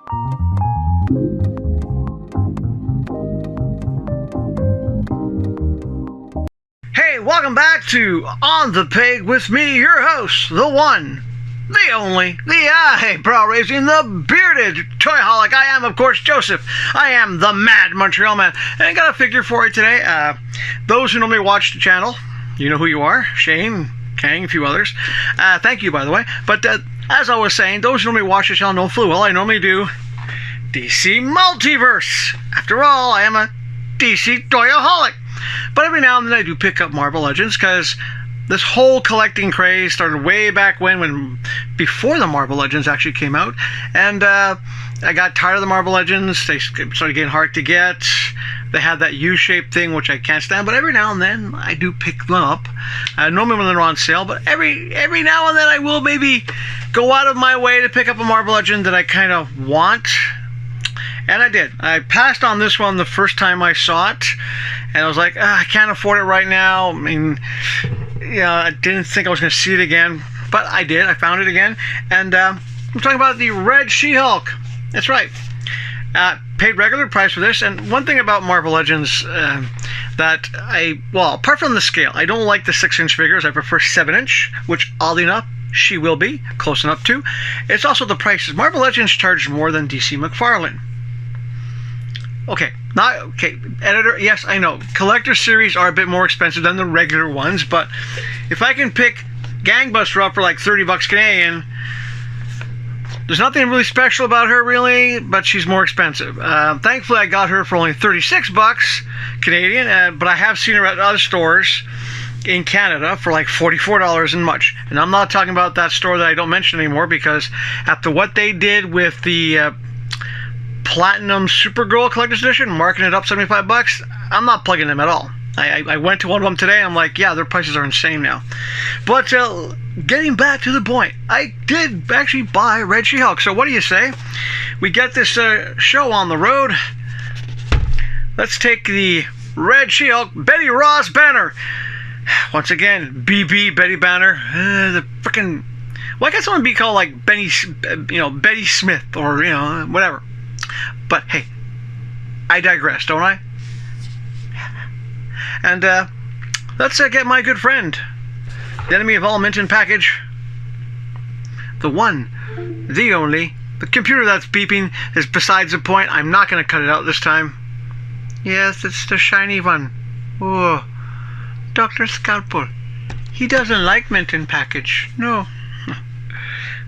Hey, welcome back to On the Peg with me, your host, the one, the only, the eyebrow raising, the bearded toyholic. I am, of course, Joseph. I am the Mad Montreal Man. And I got a figure for you today. Those who normally watch the channel, you know who you are. Shane, Kang, a few others. Thank you, by the way. But as I was saying, those who normally watch the channel know full well I normally do DC Multiverse. After all, I am a DC toyaholic. But every now and then I do pick up Marvel Legends, because this whole collecting craze started way back when before the Marvel Legends actually came out. And I got tired of the Marvel Legends. They started getting hard to get. They had that U-shaped thing, which I can't stand. But every now and then I do pick them up. Normally when they're on sale, but every now and then I will maybe go out of my way to pick up a Marvel Legend that I kind of want. And I did. I passed on this one the first time I saw it, and I was like, I can't afford it right now. I mean, I didn't think I was going to see it again, but I did. I found it again, and I'm talking about the Red She-Hulk. That's right. Paid regular price for this, and one thing about Marvel Legends that apart from the scale, I don't like the 6-inch figures. I prefer 7-inch, which, oddly enough, she will be close enough to. It's also the prices. Marvel Legends charged more than DC McFarlane. Okay, editor, yes, I know. Collector series are a bit more expensive than the regular ones, but if I can pick Gangbuster up for like 30 bucks Canadian, there's nothing really special about her, really, but she's more expensive. Thankfully, I got her for only 36 bucks Canadian, but I have seen her at other stores in Canada for like $44 and much. And I'm not talking about that store that I don't mention anymore, because after what they did with the Platinum Supergirl Collector's Edition, marking it up 75 bucks, I'm not plugging them at all. I went to one of them today, and I'm like, yeah, their prices are insane now. But getting back to the point, I did actually buy Red She-Hulk. So what do you say? We get this show on the road. Let's take the Red She-Hulk Betty Ross banner. Once again, BB Betty Banner. The frickin', why can't someone be called like Betty Smith or whatever? But hey, I digress, don't I? And let's get my good friend, the enemy of all mint and package, the one, the only, the computer that's beeping is besides the point. I'm not going to cut it out this time. Yes, it's the shiny one. Oh, Dr. Scalpel. He doesn't like mint and package. No.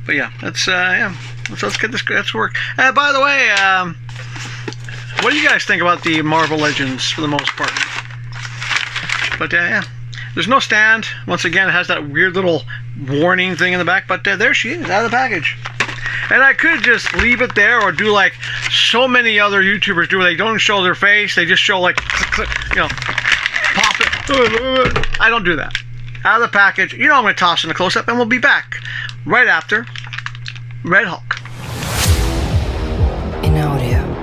But yeah, let's get this. Let's work. By the way, what do you guys think about the Marvel Legends for the most part? But yeah, there's no stand. Once again, it has that weird little warning thing in the back. But there she is, out of the package. And I could just leave it there, or do like so many other YouTubers do, where they don't show their face. They just show like, pop it. I don't do that. Out of the package. I'm going to toss in a close-up, and we'll be back right after Red Hulk. In audio.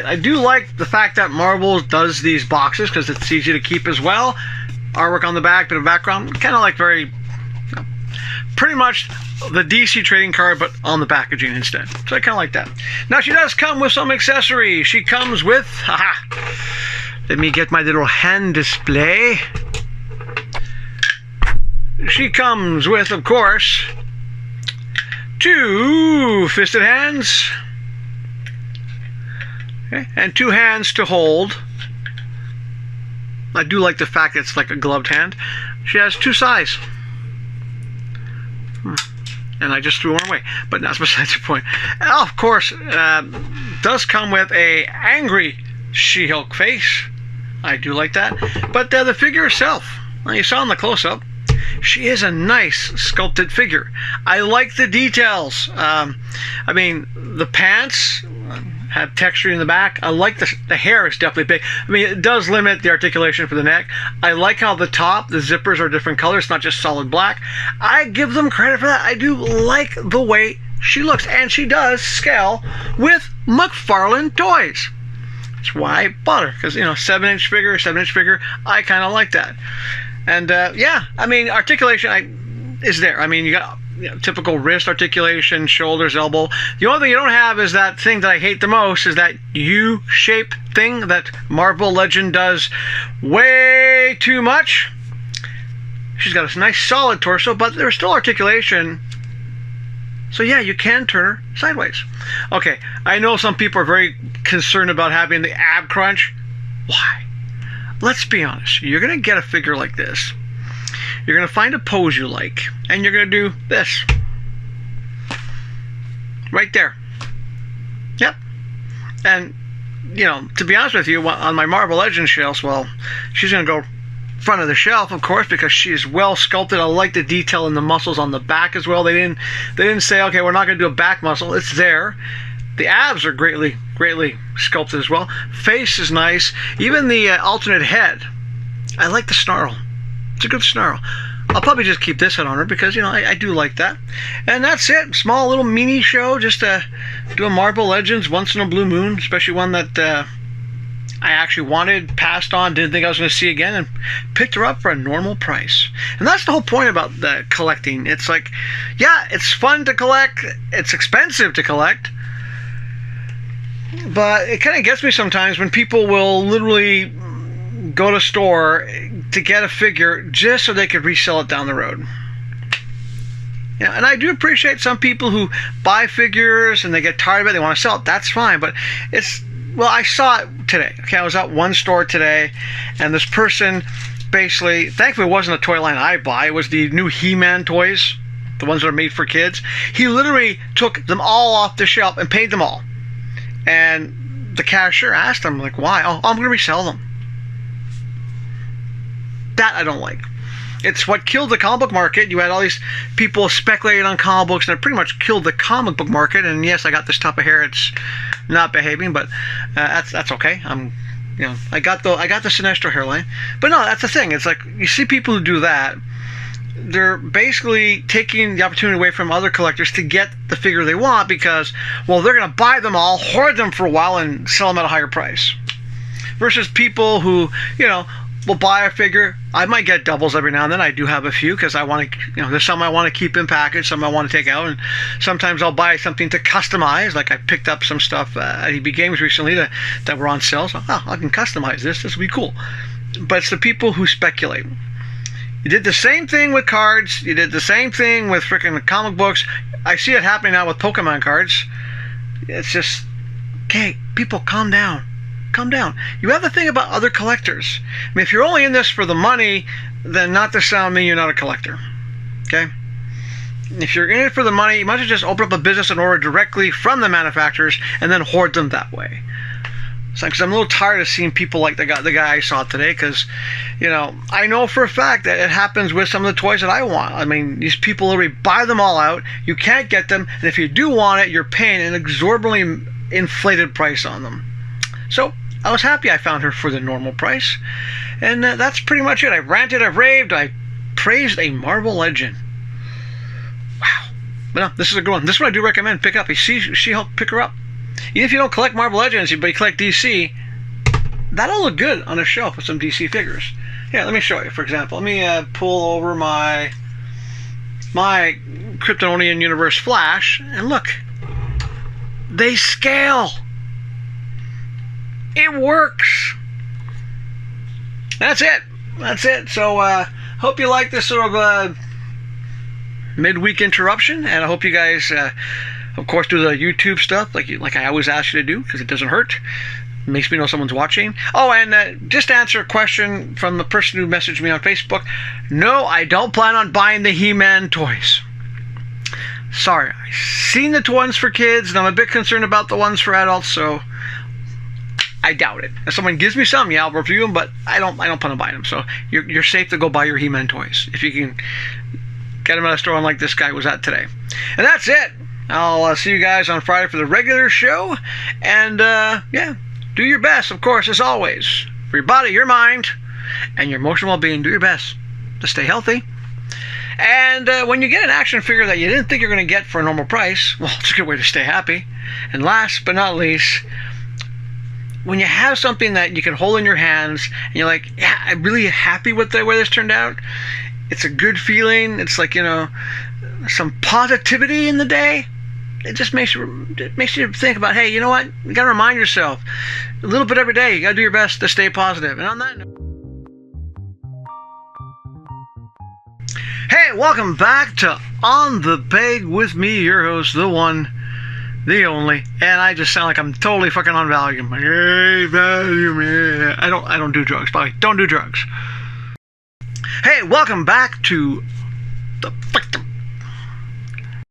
I do like the fact that Marvel does these boxes, because it's easy to keep as well. Artwork on the back, bit of background, kind of like very, pretty much the DC trading card, but on the packaging instead. So I kind of like that. Now she does come with some accessories. She comes with, let me get my little hand display. She comes with, of course, 2 fisted hands. Okay, and 2 hands to hold. I do like the fact that it's like a gloved hand. She has 2 sides. And I just threw one away, but that's besides the point. Of course, does come with a angry She-Hulk face. I do like that. But the figure herself, well, you saw in the close-up, she is a nice sculpted figure. I like the details. I mean, the pants have texture in the back. I like the hair is definitely big. I mean, it does limit the articulation for the neck. I like how the top, the zippers are different colors. It's not just solid black. I give them credit for that. I do like the way she looks. And she does scale with McFarlane toys. That's why I bought her. Because, you know, 7-inch figure, I kind of like that. And, yeah, I mean, articulation is there. I mean, you got... You know, typical wrist articulation, shoulders, elbow. The only thing you don't have is that thing that I hate the most, is that U-shaped thing that Marvel Legend does way too much. She's got a nice solid torso, but there's still articulation. So yeah, you can turn her sideways. Okay, I know some people are very concerned about having the ab crunch. Why? Let's be honest. You're going to get a figure like this. You're going to find a pose you like, and you're going to do this. Right there. Yep. And, you know, to be honest with you, on my Marvel Legends shelves, well, she's going to go front of the shelf, of course, because she's well sculpted. I like the detail in the muscles on the back as well. They didn't say, okay, we're not going to do a back muscle. It's there. The abs are greatly sculpted as well. Face is nice. Even the alternate head. I like the snarl. It's a good snarl. I'll probably just keep this head on her because, you know, I do like that. And that's it. Small little mini show just to do a Marvel Legends once in a blue moon, especially one that I actually wanted, passed on, didn't think I was going to see again, and picked her up for a normal price. And that's the whole point about the collecting. It's like, yeah, it's fun to collect. It's expensive to collect. But it kind of gets me sometimes when people will literally go to a store to get a figure just so they could resell it down the road. Yeah, and I do appreciate some people who buy figures and they get tired of it, they want to sell it. That's fine, but it's, well, I saw it today. Okay, I was at one store today, and this person basically, thankfully it wasn't a toy line I buy, it was the new He-Man toys, the ones that are made for kids. He literally took them all off the shelf and paid them all. And the cashier asked him, like, why? Oh, I'm going to resell them. That I don't like. It's what killed the comic book market. You had all these people speculating on comic books, and it pretty much killed the comic book market. And yes, I got this top of hair. It's not behaving, but that's okay. I got the Sinestro hairline. But no, that's the thing. It's like you see people who do that. They're basically taking the opportunity away from other collectors to get the figure they want because, well, they're going to buy them all, hoard them for a while, and sell them at a higher price. Versus people who, you know, will buy a figure. I might get doubles every now and then. I do have a few because I want to, you know, there's some I want to keep in package, some I want to take out, and sometimes I'll buy something to customize. Like I picked up some stuff at EB Games recently that were on sale. So, oh, I can customize this. This will be cool. But it's the people who speculate. You did the same thing with cards. You did the same thing with freaking comic books. I see it happening now with Pokemon cards. It's just, okay, people, calm down. Calm down. You have to think about other collectors. I mean, if you're only in this for the money, then not to sound mean, you're not a collector. Okay? If you're in it for the money, you might as well just open up a business and order directly from the manufacturers and then hoard them that way. Because I'm a little tired of seeing people like the guy I saw today, because, you know, I know for a fact that it happens with some of the toys that I want. I mean, these people literally buy them all out. You can't get them, and if you do want it, you're paying an exorbitantly inflated price on them. So I was happy I found her for the normal price, and that's pretty much it. I ranted, I raved, I praised a Marvel Legend. Wow. But no, this is a good one. This one I do recommend. Pick up. She-Hulk, pick her up. Even if you don't collect Marvel Legends, but you collect DC, that'll look good on a shelf with some DC figures. Yeah, let me show you. For example, let me pull over my Kryptonian Universe Flash, and look. They scale. It works. That's it. So, hope you like this sort of midweek interruption, and I hope you guys, of course, do the YouTube stuff like I always ask you to do, because it doesn't hurt. It makes me know someone's watching. Oh, and just to answer a question from the person who messaged me on Facebook, no, I don't plan on buying the He-Man toys. Sorry, I've seen the ones for kids, and I'm a bit concerned about the ones for adults, so I doubt it. If someone gives me some, yeah, I'll review them, but I don't plan on buying them. So you're safe to go buy your He-Man toys if you can get them at a store like this guy was at today. And that's it. I'll see you guys on Friday for the regular show. And yeah, do your best, of course, as always. For your body, your mind, and your emotional well-being, do your best to stay healthy. And when you get an action figure that you didn't think you're going to get for a normal price, well, it's a good way to stay happy. And last but not least, when you have something that you can hold in your hands and you're like, yeah, I'm really happy with the way this turned out. It's a good feeling. It's like, some positivity in the day. It just makes you think about, hey, you know what? You got to remind yourself a little bit every day. You got to do your best to stay positive. And on that note, hey, welcome back to On the Peg with me, your host, the one, the only, and I just sound like I'm totally fucking on Valium. Like, hey, Valium, yeah. I don't do drugs, probably. Don't do drugs. Hey, welcome back to the